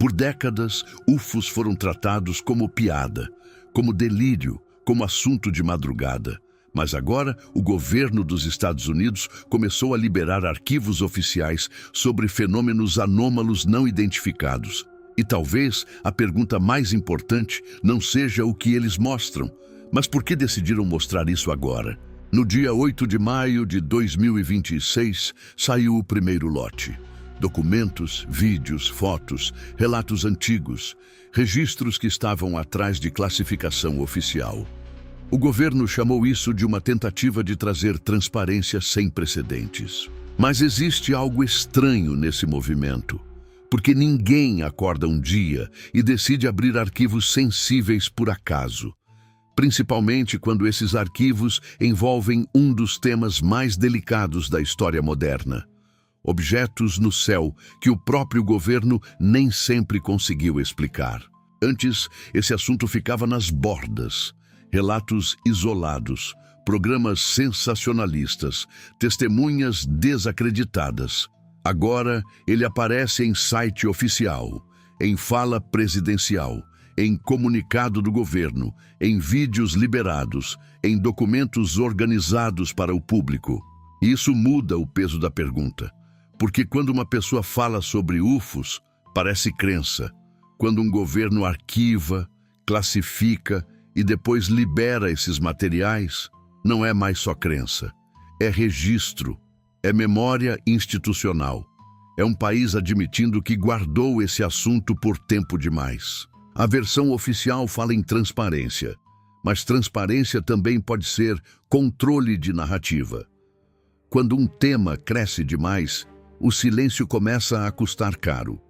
Por décadas, UFOs foram tratados como piada, como delírio, como assunto de madrugada. Mas agora, o governo dos Estados Unidos começou a liberar arquivos oficiais sobre fenômenos anômalos não identificados. E talvez a pergunta mais importante não seja o que eles mostram, mas por que decidiram mostrar isso agora? No dia 8 de maio de 2026, saiu o primeiro lote. Documentos, vídeos, fotos, relatos antigos, registros que estavam atrás de classificação oficial. O governo chamou isso de uma tentativa de trazer transparência sem precedentes. Mas existe algo estranho nesse movimento, porque ninguém acorda um dia e decide abrir arquivos sensíveis por acaso, principalmente quando esses arquivos envolvem um dos temas mais delicados da história moderna. Objetos no céu que o próprio governo nem sempre conseguiu explicar. Antes, esse assunto ficava nas bordas. Relatos isolados, programas sensacionalistas, testemunhas desacreditadas. Agora, ele aparece em site oficial, em fala presidencial, em comunicado do governo, em vídeos liberados, em documentos organizados para o público. Isso muda o peso da pergunta. Porque quando uma pessoa fala sobre UFOs, parece crença. Quando um governo arquiva, classifica e depois libera esses materiais, não é mais só crença. É registro, é memória institucional. É um país admitindo que guardou esse assunto por tempo demais. A versão oficial fala em transparência, mas transparência também pode ser controle de narrativa. Quando um tema cresce demais, o silêncio começa a custar caro.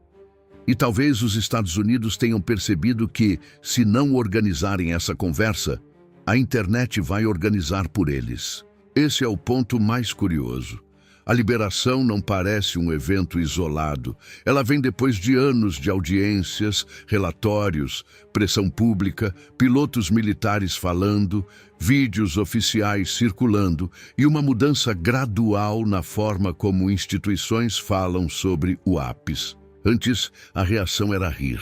E talvez os Estados Unidos tenham percebido que, se não organizarem essa conversa, a internet vai organizar por eles. Esse é o ponto mais curioso. A liberação não parece um evento isolado. Ela vem depois de anos de audiências, relatórios, pressão pública, pilotos militares falando, vídeos oficiais circulando e uma mudança gradual na forma como instituições falam sobre o APIS. Antes, a reação era rir.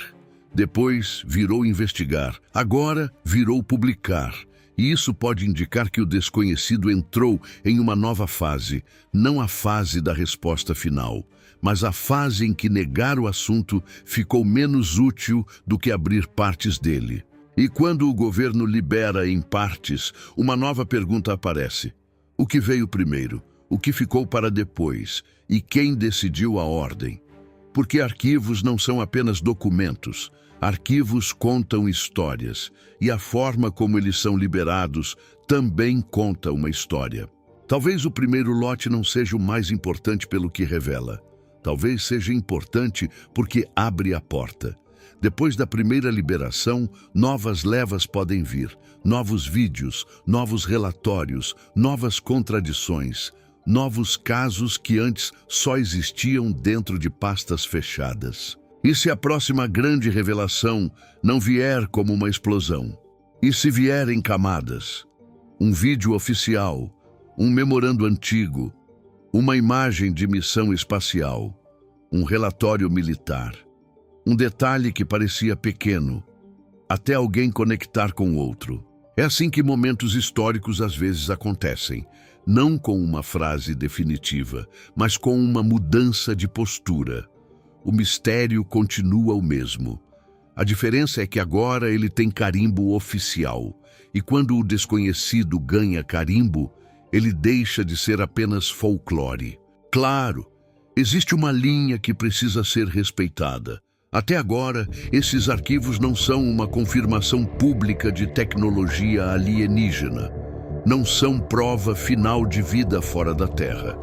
Depois, virou investigar. Agora, virou publicar. E isso pode indicar que o desconhecido entrou em uma nova fase, não a fase da resposta final, mas a fase em que negar o assunto ficou menos útil do que abrir partes dele. E quando o governo libera em partes, uma nova pergunta aparece. O que veio primeiro? O que ficou para depois? E quem decidiu a ordem? Porque arquivos não são apenas documentos. Arquivos contam histórias, e a forma como eles são liberados também conta uma história. Talvez o primeiro lote não seja o mais importante pelo que revela. Talvez seja importante porque abre a porta. Depois da primeira liberação, novas levas podem vir, novos vídeos, novos relatórios, novas contradições, novos casos que antes só existiam dentro de pastas fechadas. E se a próxima grande revelação não vier como uma explosão? E se vier em camadas? Um vídeo oficial, um memorando antigo, uma imagem de missão espacial, um relatório militar, um detalhe que parecia pequeno, até alguém conectar com outro. É assim que momentos históricos às vezes acontecem, não com uma frase definitiva, mas com uma mudança de postura. O mistério continua o mesmo. A diferença é que agora ele tem carimbo oficial, e quando o desconhecido ganha carimbo, ele deixa de ser apenas folclore. Claro, existe uma linha que precisa ser respeitada. Até agora, esses arquivos não são uma confirmação pública de tecnologia alienígena. Não são prova final de vida fora da Terra.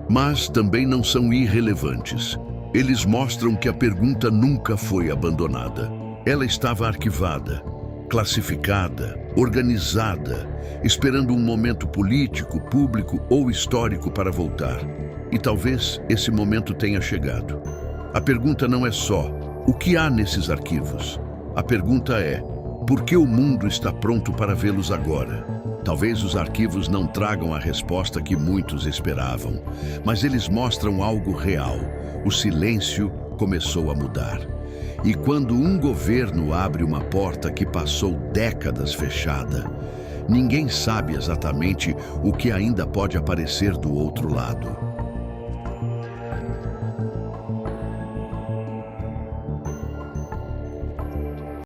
Mas também não são irrelevantes. Eles mostram que a pergunta nunca foi abandonada. Ela estava arquivada, classificada, organizada, esperando um momento político, público ou histórico para voltar. E talvez esse momento tenha chegado. A pergunta não é só: o que há nesses arquivos? A pergunta é: por que o mundo está pronto para vê-los agora? Talvez os arquivos não tragam a resposta que muitos esperavam, mas eles mostram algo real. O silêncio começou a mudar. E quando um governo abre uma porta que passou décadas fechada, ninguém sabe exatamente o que ainda pode aparecer do outro lado.